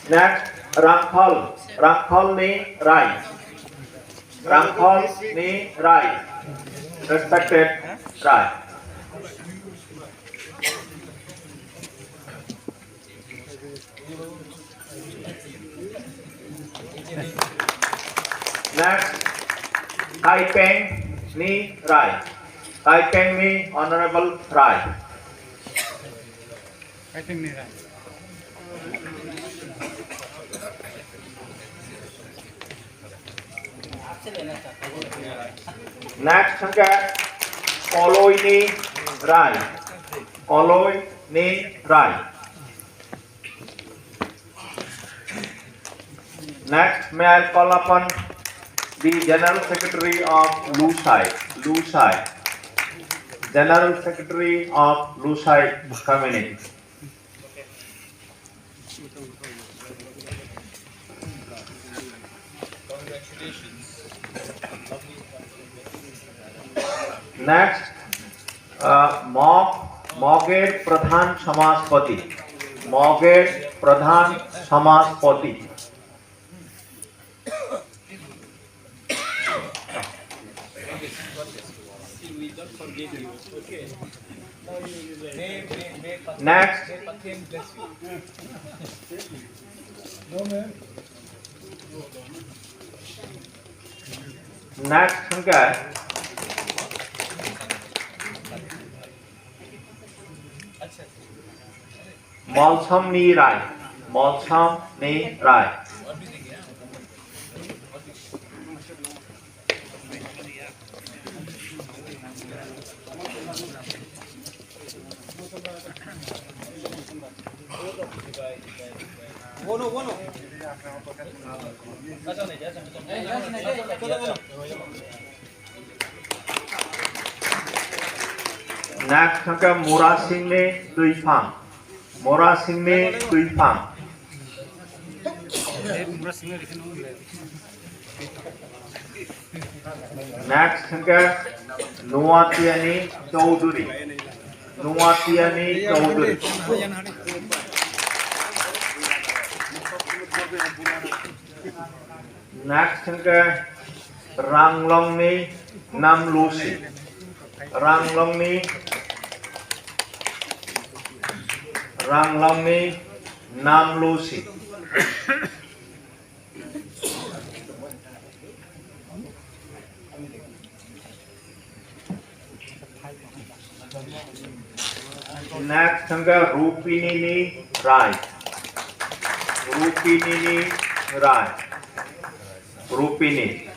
Next, Rangkhol ni right. Rangkhol ni right. Respected right. Next, Taipeng ni right. Taipeng ni honorable right. Taipeng ni right. Next hangga Koloi ni right. Koloi ni right. Next, may I call upon the General Secretary of Lusai. General Secretary of Lusai Community. Next, Moge Pradhan Samaspati. Moge Pradhan Samaspati. Next, hangga Malsam ni right. Malsam ni right. Next, hangga Mora Singh ni Duifang. Mora Singh ni Duifang. Next, hangga Nuatiani Chaudhuri. Nuatiani Chaudhuri. Next, hangga Ranglong ni Nam Lucy. Ranglong ni Nam Lucy. Next, hangga Rupini ni right. Rupini ni right. Rupini.